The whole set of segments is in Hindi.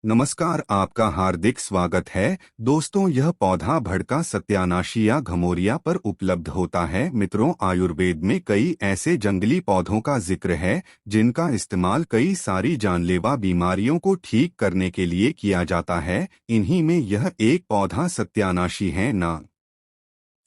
नमस्कार, आपका हार्दिक स्वागत है। दोस्तों, यह पौधा भड़का सत्यानाशी या घमौरिया पर उपलब्ध होता है। मित्रों, आयुर्वेद में कई ऐसे जंगली पौधों का जिक्र है जिनका इस्तेमाल कई सारी जानलेवा बीमारियों को ठीक करने के लिए किया जाता है। इन्हीं में यह एक पौधा सत्यानाशी है ना।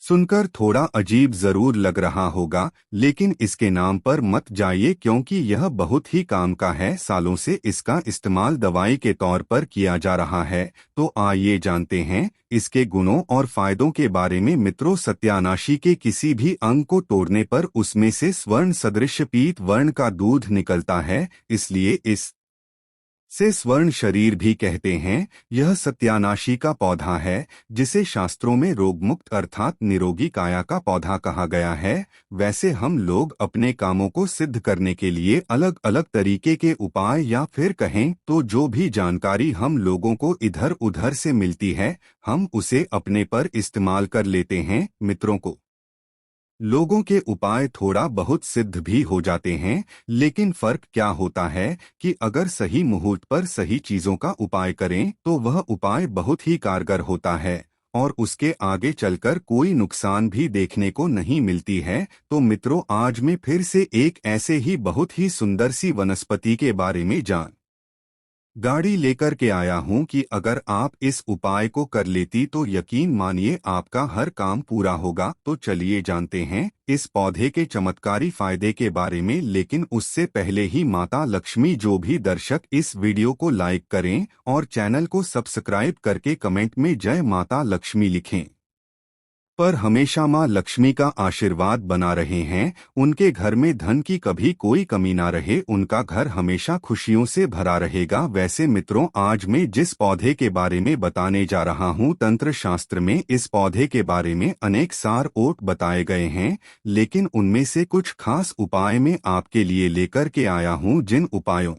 सुनकर थोड़ा अजीब जरूर लग रहा होगा, लेकिन इसके नाम पर मत जाइए क्योंकि यह बहुत ही काम का है। सालों से इसका इस्तेमाल दवाई के तौर पर किया जा रहा है। तो आइए जानते हैं इसके गुणों और फायदों के बारे में। मित्रों, सत्यानाशी के किसी भी अंग को तोड़ने पर उसमें से स्वर्ण सदृश पीत वर्ण का दूध निकलता है, इसलिए इस से स्वर्ण शरीर भी कहते हैं। यह सत्यानाशी का पौधा है जिसे शास्त्रों में रोगमुक्त अर्थात निरोगी काया का पौधा कहा गया है। वैसे हम लोग अपने कामों को सिद्ध करने के लिए अलग अलग तरीके के उपाय या फिर कहें तो जो भी जानकारी हम लोगों को इधर उधर से मिलती है, हम उसे अपने पर इस्तेमाल कर लेते हैं। मित्रों को लोगों के उपाय थोड़ा बहुत सिद्ध भी हो जाते हैं, लेकिन फर्क क्या होता है कि अगर सही मुहूर्त पर सही चीजों का उपाय करें तो वह उपाय बहुत ही कारगर होता है और उसके आगे चलकर कोई नुकसान भी देखने को नहीं मिलती है। तो मित्रों, आज मैं फिर से एक ऐसे ही बहुत ही सुंदर सी वनस्पति के बारे में जान गाड़ी लेकर के आया हूं कि अगर आप इस उपाय को कर लेती तो यकीन मानिए आपका हर काम पूरा होगा। तो चलिए जानते हैं इस पौधे के चमत्कारी फायदे के बारे में। लेकिन उससे पहले ही माता लक्ष्मी, जो भी दर्शक इस वीडियो को लाइक करें और चैनल को सब्सक्राइब करके कमेंट में जय माता लक्ष्मी लिखें, पर हमेशा माँ लक्ष्मी का आशीर्वाद बना रहे हैं। उनके घर में धन की कभी कोई कमी ना रहे, उनका घर हमेशा खुशियों से भरा रहेगा। वैसे मित्रों, आज मैं जिस पौधे के बारे में बताने जा रहा हूँ, तंत्र शास्त्र में इस पौधे के बारे में अनेक सार ओट बताए गए हैं, लेकिन उनमें से कुछ खास उपाय मैं आपके लिए लेकर के आया हूँ जिन उपायों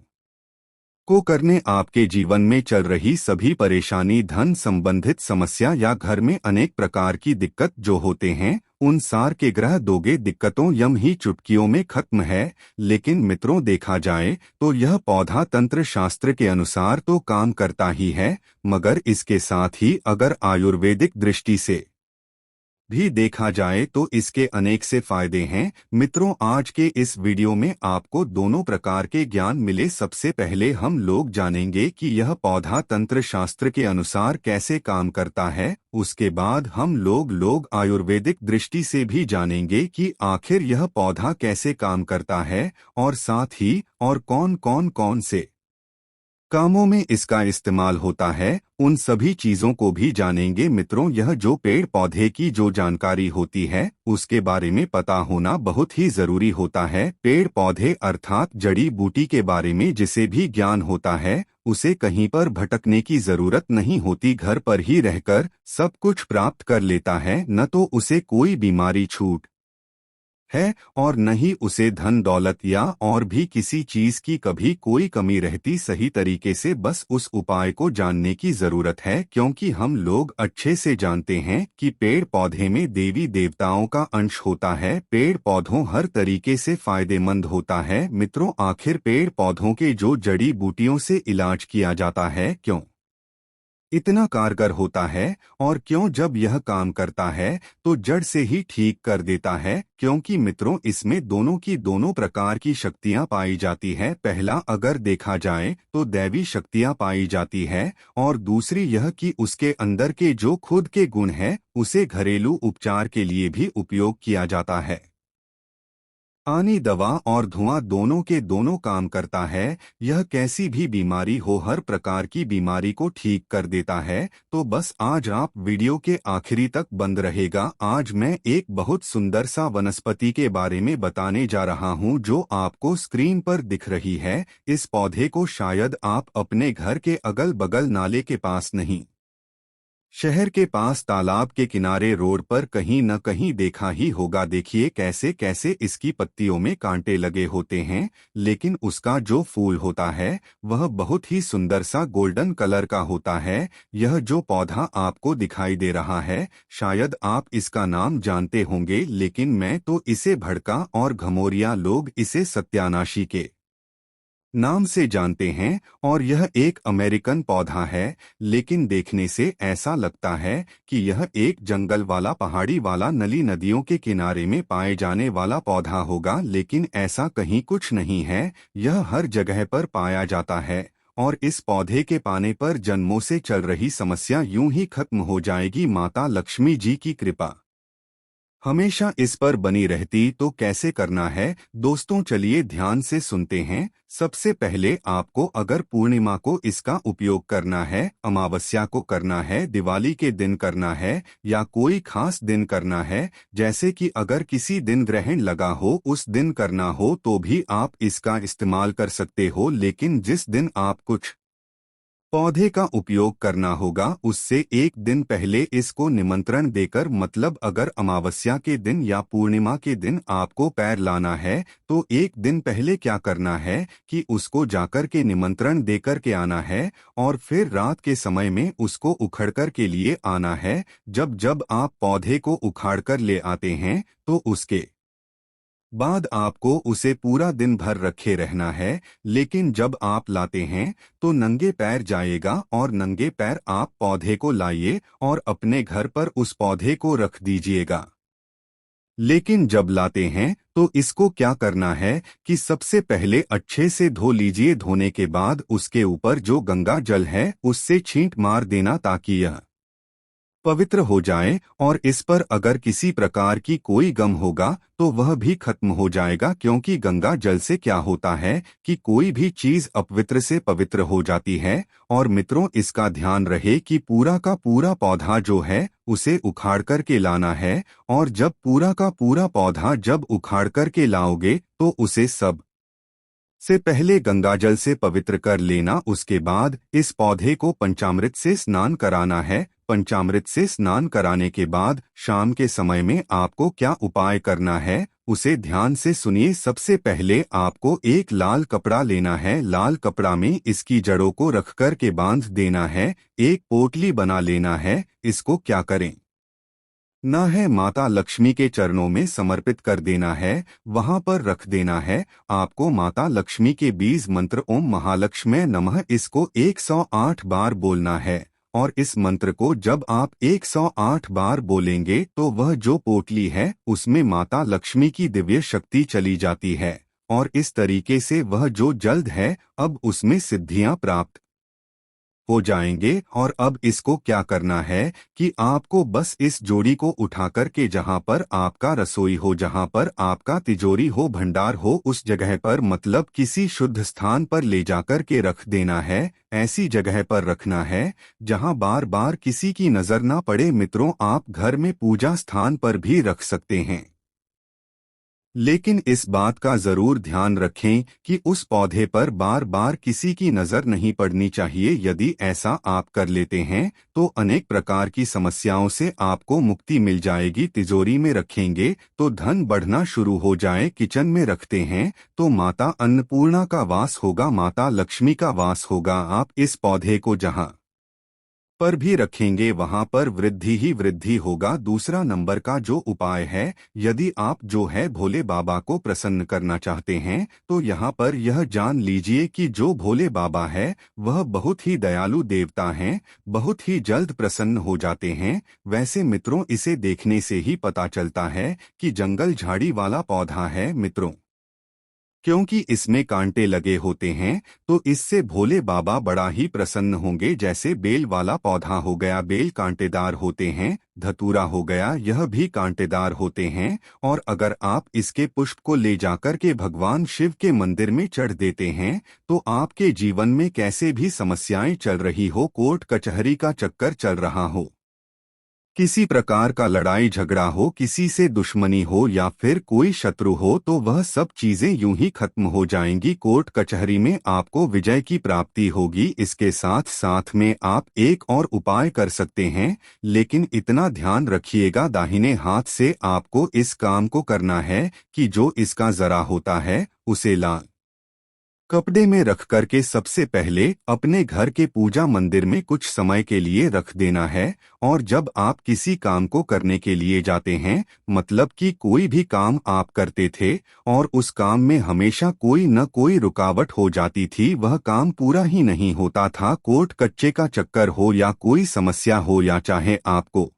को करने आपके जीवन में चल रही सभी परेशानी, धन संबंधित समस्या या घर में अनेक प्रकार की दिक्कत जो होते हैं, उन सार के ग्रह दोगे दिक्कतों यम ही चुटकियों में खत्म है। लेकिन मित्रों, देखा जाए तो यह पौधा तंत्र शास्त्र के अनुसार तो काम करता ही है, मगर इसके साथ ही अगर आयुर्वेदिक दृष्टि से भी देखा जाए तो इसके अनेक से फायदे हैं। मित्रों, आज के इस वीडियो में आपको दोनों प्रकार के ज्ञान मिले। सबसे पहले हम लोग जानेंगे कि यह पौधा तंत्र शास्त्र के अनुसार कैसे काम करता है। उसके बाद हम लोग आयुर्वेदिक दृष्टि से भी जानेंगे कि आखिर यह पौधा कैसे काम करता है और साथ ही और कौन से कामों में इसका इस्तेमाल होता है, उन सभी चीजों को भी जानेंगे। मित्रों, यह जो पेड़ पौधे की जो जानकारी होती है उसके बारे में पता होना बहुत ही जरूरी होता है। पेड़ पौधे अर्थात जड़ी बूटी के बारे में जिसे भी ज्ञान होता है, उसे कहीं पर भटकने की जरूरत नहीं होती, घर पर ही रहकर सब कुछ प्राप्त कर लेता है। न तो उसे कोई बीमारी छूट है और न ही उसे धन दौलत या और भी किसी चीज की कभी कोई कमी रहती। सही तरीके से बस उस उपाय को जानने की जरूरत है, क्योंकि हम लोग अच्छे से जानते हैं कि पेड़ पौधे में देवी देवताओं का अंश होता है। पेड़ पौधों हर तरीके से फायदेमंद होता है। मित्रों, आखिर पेड़ पौधों के जो जड़ी बूटियों से इलाज किया जाता है क्यों इतना कारगर होता है, और क्यों जब यह काम करता है तो जड़ से ही ठीक कर देता है? क्योंकि मित्रों, इसमें दोनों की दोनों प्रकार की शक्तियां पाई जाती है। पहला अगर देखा जाए तो दैवी शक्तियां पाई जाती है, और दूसरी यह कि उसके अंदर के जो खुद के गुण है उसे घरेलू उपचार के लिए भी उपयोग किया जाता है। पानी, दवा और धुआं दोनों के दोनों काम करता है। यह कैसी भी बीमारी हो, हर प्रकार की बीमारी को ठीक कर देता है। तो बस आज आप वीडियो के आखिरी तक बंद रहेगा। आज मैं एक बहुत सुंदर सा वनस्पति के बारे में बताने जा रहा हूं जो आपको स्क्रीन पर दिख रही है। इस पौधे को शायद आप अपने घर के अगल बगल नाले के पास नहीं, शहर के पास तालाब के किनारे रोड पर कहीं न कहीं देखा ही होगा। देखिए कैसे कैसे इसकी पत्तियों में कांटे लगे होते हैं, लेकिन उसका जो फूल होता है वह बहुत ही सुंदर सा गोल्डन कलर का होता है। यह जो पौधा आपको दिखाई दे रहा है, शायद आप इसका नाम जानते होंगे, लेकिन मैं तो इसे भड़का और घमौरिया, लोग इसे सत्यानाशी के नाम से जानते हैं और यह एक अमेरिकन पौधा है, लेकिन देखने से ऐसा लगता है कि यह एक जंगल वाला पहाड़ी वाला नली नदियों के किनारे में पाए जाने वाला पौधा होगा, लेकिन ऐसा कहीं कुछ नहीं है। यह हर जगह पर पाया जाता है और इस पौधे के पाने पर जन्मों से चल रही समस्या यूं ही खत्म हो जाएगी। माता लक्ष्मी जी की कृपा हमेशा इस पर बनी रहती। तो कैसे करना है दोस्तों, चलिए ध्यान से सुनते हैं। सबसे पहले आपको अगर पूर्णिमा को इसका उपयोग करना है, अमावस्या को करना है, दिवाली के दिन करना है या कोई खास दिन करना है, जैसे कि अगर किसी दिन ग्रहण लगा हो उस दिन करना हो तो भी आप इसका इस्तेमाल कर सकते हो। लेकिन जिस दिन आप कुछ पौधे का उपयोग करना होगा उससे एक दिन पहले इसको निमंत्रण देकर, मतलब अगर अमावस्या के दिन या पूर्णिमा के दिन आपको पैर लाना है तो एक दिन पहले क्या करना है कि उसको जाकर के निमंत्रण देकर के आना है और फिर रात के समय में उसको उखड़ कर के लिए आना है। जब जब आप पौधे को उखाड़ कर ले आते हैं तो उसके बाद आपको उसे पूरा दिन भर रखे रहना है। लेकिन जब आप लाते हैं तो नंगे पैर जाइएगा और नंगे पैर आप पौधे को लाइए और अपने घर पर उस पौधे को रख दीजिएगा। लेकिन जब लाते हैं तो इसको क्या करना है कि सबसे पहले अच्छे से धो लीजिए। धोने के बाद उसके ऊपर जो गंगा जल है उससे छींट मार देना ताकि यह पवित्र हो जाए और इस पर अगर किसी प्रकार की कोई गम होगा तो वह भी खत्म हो जाएगा। क्योंकि गंगा जल से क्या होता है कि कोई भी चीज अपवित्र से पवित्र हो जाती है। और मित्रों, इसका ध्यान रहे कि पूरा का पूरा पौधा जो है उसे उखाड़ कर के लाना है और जब पूरा का पूरा पौधा जब उखाड़ कर के लाओगे तो उसे सब से पहले गंगाजल से पवित्र कर लेना। उसके बाद इस पौधे को पंचामृत से स्नान कराना है। पंचामृत से स्नान कराने के बाद शाम के समय में आपको क्या उपाय करना है उसे ध्यान से सुनिए। सबसे पहले आपको एक लाल कपड़ा लेना है। लाल कपड़ा में इसकी जड़ों को रखकर के बांध देना है। एक पोटली बना लेना है। इसको क्या करें ना है माता लक्ष्मी के चरणों में समर्पित कर देना है, वहां पर रख देना है। आपको माता लक्ष्मी के बीज मंत्र ओम महालक्ष्मी नमः इसको 108 बार बोलना है। और इस मंत्र को जब आप 108 बार बोलेंगे तो वह जो पोटली है उसमें माता लक्ष्मी की दिव्य शक्ति चली जाती है और इस तरीके से वह जो जल्द है अब उसमें सिद्धियां प्राप्त हो जाएंगे। और अब इसको क्या करना है कि आपको बस इस जोड़ी को उठा कर के जहां पर आपका रसोई हो, जहां पर आपका तिजोरी हो, भंडार हो, उस जगह पर मतलब किसी शुद्ध स्थान पर ले जाकर के रख देना है। ऐसी जगह पर रखना है जहां बार बार किसी की नजर ना पड़े। मित्रों, आप घर में पूजा स्थान पर भी रख सकते हैं, लेकिन इस बात का जरूर ध्यान रखें कि उस पौधे पर बार बार किसी की नजर नहीं पड़नी चाहिए। यदि ऐसा आप कर लेते हैं तो अनेक प्रकार की समस्याओं से आपको मुक्ति मिल जाएगी। तिजोरी में रखेंगे तो धन बढ़ना शुरू हो जाए। किचन में रखते हैं तो माता अन्नपूर्णा का वास होगा, माता लक्ष्मी का वास होगा। आप इस पौधे को जहां पर भी रखेंगे वहां पर वृद्धि ही वृद्धि होगा। दूसरा नंबर का जो उपाय है, यदि आप जो है भोले बाबा को प्रसन्न करना चाहते हैं तो यहाँ पर यह जान लीजिए कि जो भोले बाबा है वह बहुत ही दयालु देवता हैं, बहुत ही जल्द प्रसन्न हो जाते हैं। वैसे मित्रों, इसे देखने से ही पता चलता है कि जंगल झाड़ी वाला पौधा है मित्रों, क्योंकि इसमें कांटे लगे होते हैं तो इससे भोले बाबा बड़ा ही प्रसन्न होंगे। जैसे बेल वाला पौधा हो गया, बेल कांटेदार होते हैं। धतूरा हो गया, यह भी कांटेदार होते हैं। और अगर आप इसके पुष्प को ले जाकर के भगवान शिव के मंदिर में चढ़ देते हैं तो आपके जीवन में कैसे भी समस्याएं चल रही हो, कोर्ट कचहरी का चक्कर चल रहा हो, किसी प्रकार का लड़ाई झगड़ा हो, किसी से दुश्मनी हो या फिर कोई शत्रु हो, तो वह सब चीजें यूं ही खत्म हो जाएंगी। कोर्ट कचहरी में आपको विजय की प्राप्ति होगी। इसके साथ साथ में आप एक और उपाय कर सकते हैं, लेकिन इतना ध्यान रखिएगा दाहिने हाथ से आपको इस काम को करना है कि जो इसका जरा होता है उसे ला कपड़े में रख कर के सबसे पहले अपने घर के पूजा मंदिर में कुछ समय के लिए रख देना है। और जब आप किसी काम को करने के लिए जाते हैं, मतलब कि कोई भी काम आप करते थे और उस काम में हमेशा कोई न कोई रुकावट हो जाती थी, वह काम पूरा ही नहीं होता था, कोर्ट कच्चे का चक्कर हो या कोई समस्या हो, या चाहे आपको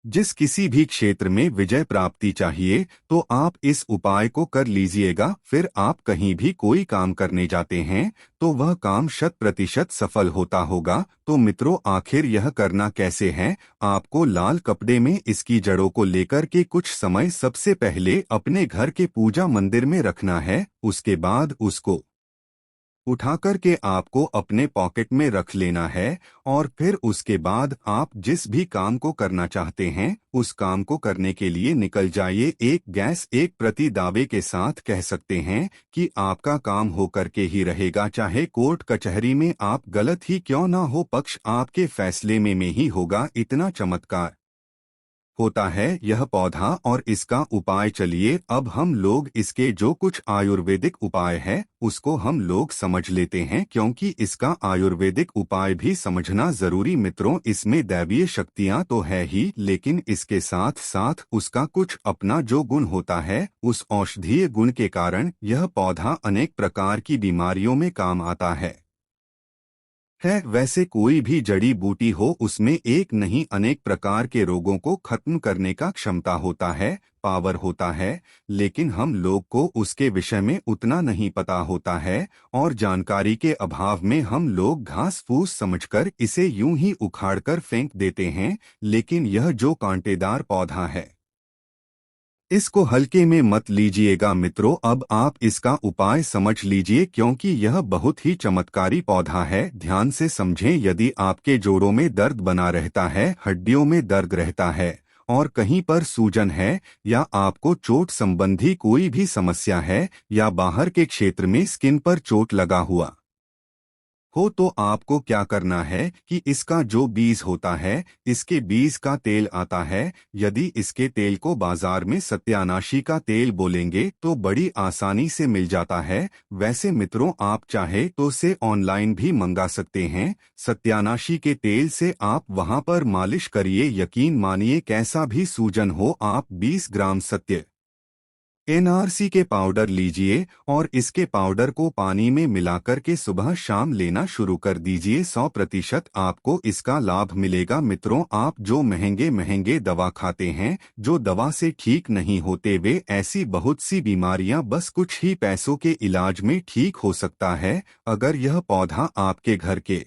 जिस किसी भी क्षेत्र में विजय प्राप्ति चाहिए, तो आप इस उपाय को कर लीजिएगा। फिर आप कहीं भी कोई काम करने जाते हैं तो वह काम 100% सफल होता होगा। तो मित्रों, आखिर यह करना कैसे है? आपको लाल कपड़े में इसकी जड़ों को लेकर के कुछ समय सबसे पहले अपने घर के पूजा मंदिर में रखना है। उसके बाद उसको उठाकर के आपको अपने पॉकेट में रख लेना है। और फिर उसके बाद आप जिस भी काम को करना चाहते हैं उस काम को करने के लिए निकल जाइए। एक गैस एक प्रति दावे के साथ कह सकते हैं कि आपका काम हो करके ही रहेगा, चाहे कोर्ट कचहरी में आप गलत ही क्यों ना हो, पक्ष आपके फैसले में ही होगा। इतना चमत्कार होता है यह पौधा और इसका उपाय। चलिए अब हम लोग इसके जो कुछ आयुर्वेदिक उपाय है उसको हम लोग समझ लेते हैं, क्योंकि इसका आयुर्वेदिक उपाय भी समझना जरूरी। मित्रों, इसमें दैवीय शक्तियां तो है ही, लेकिन इसके साथ साथ उसका कुछ अपना जो गुण होता है, उस औषधीय गुण के कारण यह पौधा अनेक प्रकार की बीमारियों में काम आता है। वैसे कोई भी जड़ी बूटी हो, उसमें एक नहीं अनेक प्रकार के रोगों को खत्म करने का क्षमता होता है, पावर होता है। लेकिन हम लोग को उसके विषय में उतना नहीं पता होता है और जानकारी के अभाव में हम लोग घास फूस समझकर इसे यूं ही उखाड़कर फेंक देते हैं। लेकिन यह जो कांटेदार पौधा है, इसको हल्के में मत लीजिएगा मित्रों। अब आप इसका उपाय समझ लीजिए, क्योंकि यह बहुत ही चमत्कारी पौधा है। ध्यान से समझें। यदि आपके जोड़ों में दर्द बना रहता है, हड्डियों में दर्द रहता है और कहीं पर सूजन है, या आपको चोट संबंधी कोई भी समस्या है, या बाहर के क्षेत्र में स्किन पर चोट लगा हुआ हो, तो आपको क्या करना है कि इसका जो बीज होता है, इसके बीज का तेल आता है। यदि इसके तेल को बाजार में सत्यानाशी का तेल बोलेंगे तो बड़ी आसानी से मिल जाता है। वैसे मित्रों, आप चाहे तो से ऑनलाइन भी मंगा सकते हैं। सत्यानाशी के तेल से आप वहां पर मालिश करिए। यकीन मानिए, कैसा भी सूजन हो, आप 20 ग्राम सत्य एनआरसी के पाउडर लीजिए और इसके पाउडर को पानी में मिलाकर के सुबह शाम लेना शुरू कर दीजिए। 100% आपको इसका लाभ मिलेगा। मित्रों, आप जो महंगे महंगे दवा खाते हैं, जो दवा से ठीक नहीं होते, वे ऐसी बहुत सी बीमारियां बस कुछ ही पैसों के इलाज में ठीक हो सकता है। अगर यह पौधा आपके घर के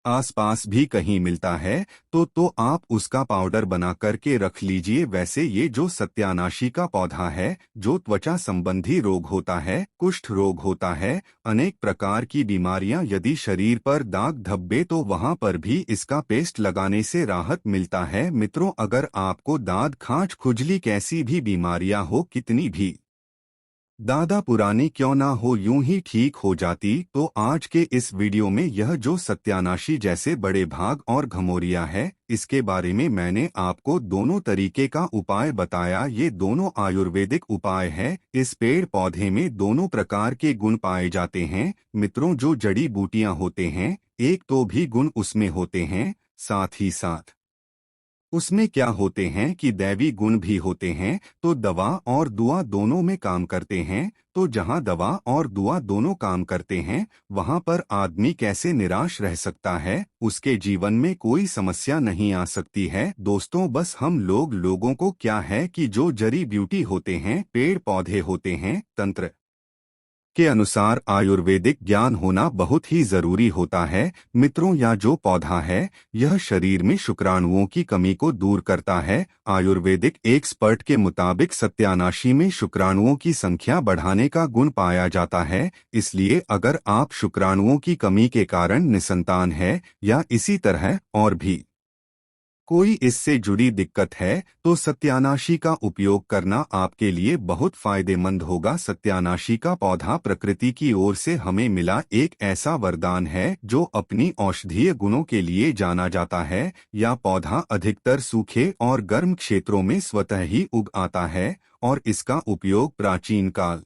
आसपास भी कहीं मिलता है तो आप उसका पाउडर बना करके रख लीजिए। वैसे ये जो सत्यानाशी का पौधा है, जो त्वचा संबंधी रोग होता है, कुष्ठ रोग होता है, अनेक प्रकार की बीमारियां, यदि शरीर पर दाग धब्बे, तो वहां पर भी इसका पेस्ट लगाने से राहत मिलता है। मित्रों, अगर आपको दाद खांच खुजली कैसी भी बीमारियां हो, कितनी भी दादा पुरानी क्यों ना हो, यूं ही ठीक हो जाती। तो आज के इस वीडियो में यह जो सत्यानाशी जैसे बड़े भाग और घमोरिया है, इसके बारे में मैंने आपको दोनों तरीके का उपाय बताया। ये दोनों आयुर्वेदिक उपाय है। इस पेड़ पौधे में दोनों प्रकार के गुण पाए जाते हैं। मित्रों, जो जड़ी बूटियां होते हैं, एक तो भी गुण उसमें होते हैं, साथ ही साथ उसमें क्या होते हैं कि दैवी गुण भी होते हैं। तो दवा और दुआ दोनों में काम करते हैं। तो जहां दवा और दुआ दोनों काम करते हैं, वहां पर आदमी कैसे निराश रह सकता है? उसके जीवन में कोई समस्या नहीं आ सकती है। दोस्तों, बस हम लोगों को क्या है कि जो जड़ी ब्यूटी होते हैं, पेड़ पौधे होते हैं, तंत्र के अनुसार आयुर्वेदिक ज्ञान होना बहुत ही जरूरी होता है। मित्रों, यह जो पौधा है, यह शरीर में शुक्राणुओं की कमी को दूर करता है। आयुर्वेदिक एक्सपर्ट के मुताबिक सत्यानाशी में शुक्राणुओं की संख्या बढ़ाने का गुण पाया जाता है। इसलिए अगर आप शुक्राणुओं की कमी के कारण निसंतान है, या इसी तरह और भी कोई इससे जुड़ी दिक्कत है, तो सत्यानाशी का उपयोग करना आपके लिए बहुत फायदेमंद होगा। सत्यानाशी का पौधा प्रकृति की ओर से हमें मिला एक ऐसा वरदान है जो अपनी औषधीय गुणों के लिए जाना जाता है। यह पौधा अधिकतर सूखे और गर्म क्षेत्रों में स्वतः ही उग आता है और इसका उपयोग प्राचीन काल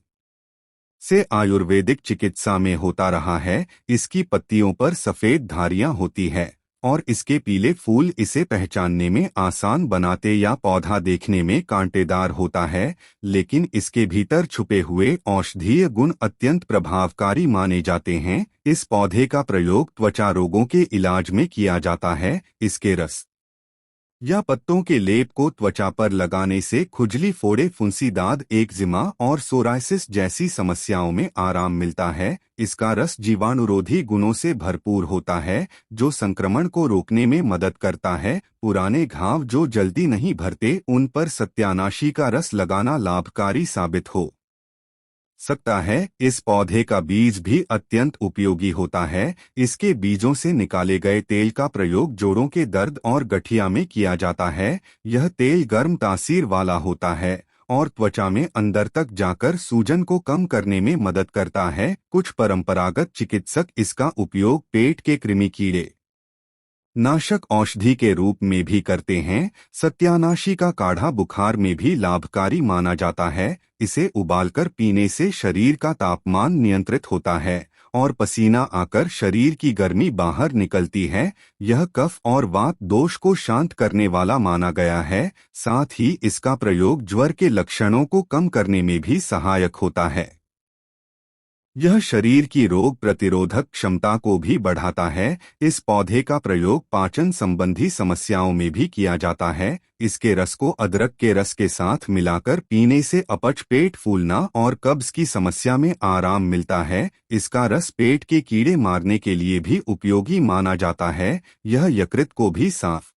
से आयुर्वेदिक चिकित्सा में होता रहा है। इसकी पत्तियों पर सफेद धारियां होती है और इसके पीले फूल इसे पहचानने में आसान बनाते या पौधा देखने में कांटेदार होता है, लेकिन इसके भीतर छुपे हुए औषधीय गुण अत्यंत प्रभावकारी माने जाते हैं। इस पौधे का प्रयोग त्वचा रोगों के इलाज में किया जाता है। इसके रस या पत्तों के लेप को त्वचा पर लगाने से खुजली, फोड़े, फुंसी, दाद, एक्जिमा और सोराइसिस जैसी समस्याओं में आराम मिलता है। इसका रस जीवाणुरोधी गुणों से भरपूर होता है जो संक्रमण को रोकने में मदद करता है। पुराने घाव जो जल्दी नहीं भरते, उन पर सत्यानाशी का रस लगाना लाभकारी साबित हो सकता है। इस पौधे का बीज भी अत्यंत उपयोगी होता है। इसके बीजों से निकाले गए तेल का प्रयोग जोड़ों के दर्द और गठिया में किया जाता है। यह तेल गर्म तासीर वाला होता है और त्वचा में अंदर तक जाकर सूजन को कम करने में मदद करता है। कुछ परंपरागत चिकित्सक इसका उपयोग पेट के कृमि कीड़े नाशक औषधि के रूप में भी करते हैं। सत्यानाशी का काढ़ा बुखार में भी लाभकारी माना जाता है। इसे उबालकर पीने से शरीर का तापमान नियंत्रित होता है और पसीना आकर शरीर की गर्मी बाहर निकलती है। यह कफ और वात दोष को शांत करने वाला माना गया है। साथ ही इसका प्रयोग ज्वर के लक्षणों को कम करने में भी सहायक होता है। यह शरीर की रोग प्रतिरोधक क्षमता को भी बढ़ाता है। इस पौधे का प्रयोग पाचन संबंधी समस्याओं में भी किया जाता है। इसके रस को अदरक के रस के साथ मिलाकर पीने से अपच, पेट फूलना और कब्ज की समस्या में आराम मिलता है। इसका रस पेट के कीड़े मारने के लिए भी उपयोगी माना जाता है। यह यकृत को भी साफ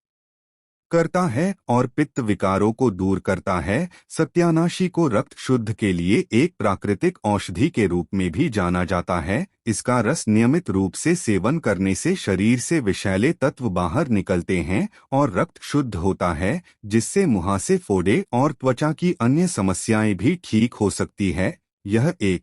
करता है और पित्त विकारों को दूर करता है। सत्यानाशी को रक्त शुद्ध के लिए एक प्राकृतिक औषधि के रूप में भी जाना जाता है। इसका रस नियमित रूप से सेवन करने से शरीर से विषैले तत्व बाहर निकलते हैं और रक्त शुद्ध होता है, जिससे मुहासे, फोड़े और त्वचा की अन्य समस्याएं भी ठीक हो सकती है। यह एक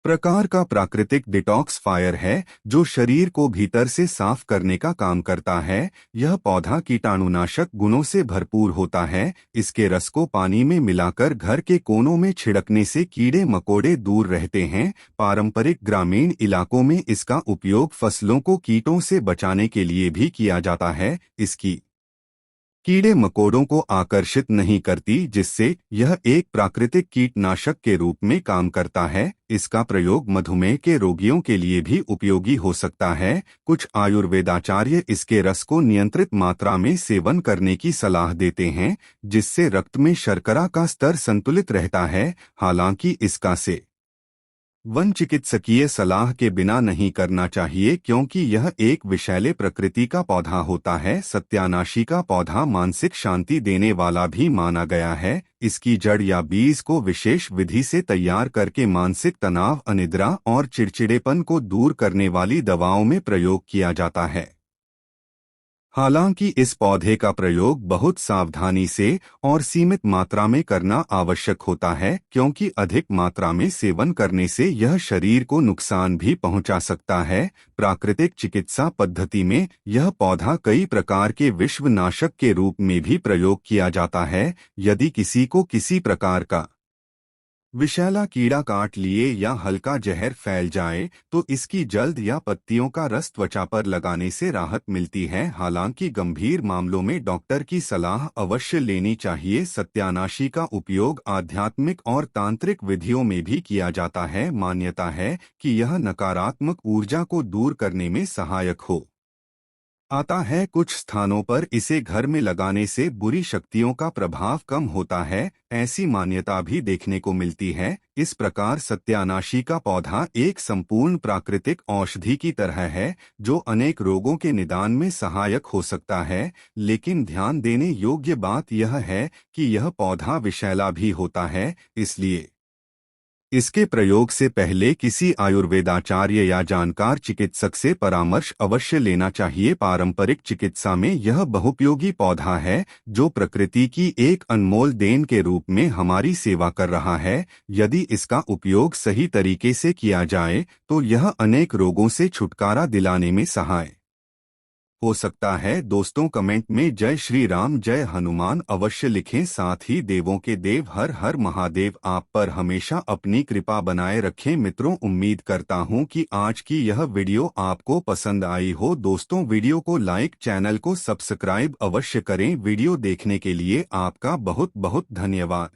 प्रकार का प्राकृतिक डिटॉक्सफायर है जो शरीर को भीतर से साफ करने का काम करता है। यह पौधा कीटाणुनाशक गुणों से भरपूर होता है। इसके रस को पानी में मिलाकर घर के कोनों में छिड़कने से कीड़े मकोड़े दूर रहते हैं। पारंपरिक ग्रामीण इलाकों में इसका उपयोग फसलों को कीटों से बचाने के लिए भी किया जाता है। इसकी कीड़े मकोड़ों को आकर्षित नहीं करती, जिससे यह एक प्राकृतिक कीटनाशक के रूप में काम करता है। इसका प्रयोग मधुमेह के रोगियों के लिए भी उपयोगी हो सकता है। कुछ आयुर्वेदाचार्य इसके रस को नियंत्रित मात्रा में सेवन करने की सलाह देते हैं, जिससे रक्त में शर्करा का स्तर संतुलित रहता है। हालांकि इसका से वन चिकित्सकीय सलाह के बिना नहीं करना चाहिए, क्योंकि यह एक विषैले प्रकृति का पौधा होता है। सत्यानाशी का पौधा मानसिक शांति देने वाला भी माना गया है। इसकी जड़ या बीज को विशेष विधि से तैयार करके मानसिक तनाव, अनिद्रा और चिड़चिड़ेपन को दूर करने वाली दवाओं में प्रयोग किया जाता है। हालांकि इस पौधे का प्रयोग बहुत सावधानी से और सीमित मात्रा में करना आवश्यक होता है, क्योंकि अधिक मात्रा में सेवन करने से यह शरीर को नुकसान भी पहुंचा सकता है। प्राकृतिक चिकित्सा पद्धति में यह पौधा कई प्रकार के विषनाशक के रूप में भी प्रयोग किया जाता है। यदि किसी को किसी प्रकार का विषैला कीड़ा काट लिए या हल्का जहर फैल जाए तो इसकी जल्द या पत्तियों का रस त्वचा पर लगाने से राहत मिलती है। हालांकि गंभीर मामलों में डॉक्टर की सलाह अवश्य लेनी चाहिए। सत्यानाशी का उपयोग आध्यात्मिक और तांत्रिक विधियों में भी किया जाता है। मान्यता है कि यह नकारात्मक ऊर्जा को दूर करने में सहायक हो आता है। कुछ स्थानों पर इसे घर में लगाने से बुरी शक्तियों का प्रभाव कम होता है, ऐसी मान्यता भी देखने को मिलती है। इस प्रकार सत्यानाशी का पौधा एक संपूर्ण प्राकृतिक औषधि की तरह है जो अनेक रोगों के निदान में सहायक हो सकता है। लेकिन ध्यान देने योग्य बात यह है कि यह पौधा विषैला भी होता है, इसलिए इसके प्रयोग से पहले किसी आयुर्वेदाचार्य या जानकार चिकित्सक से परामर्श अवश्य लेना चाहिए। पारंपरिक चिकित्सा में यह बहुपयोगी पौधा है जो प्रकृति की एक अनमोल देन के रूप में हमारी सेवा कर रहा है। यदि इसका उपयोग सही तरीके से किया जाए तो यह अनेक रोगों से छुटकारा दिलाने में सहायक हो सकता है दोस्तों कमेंट में जय श्री राम जय हनुमान अवश्य लिखें। साथ ही देवों के देव हर हर महादेव आप पर हमेशा अपनी कृपा बनाए रखें। मित्रों, उम्मीद करता हूं कि आज की यह वीडियो आपको पसंद आई हो। दोस्तों, वीडियो को लाइक, चैनल को सब्सक्राइब अवश्य करें। वीडियो देखने के लिए आपका बहुत बहुत धन्यवाद।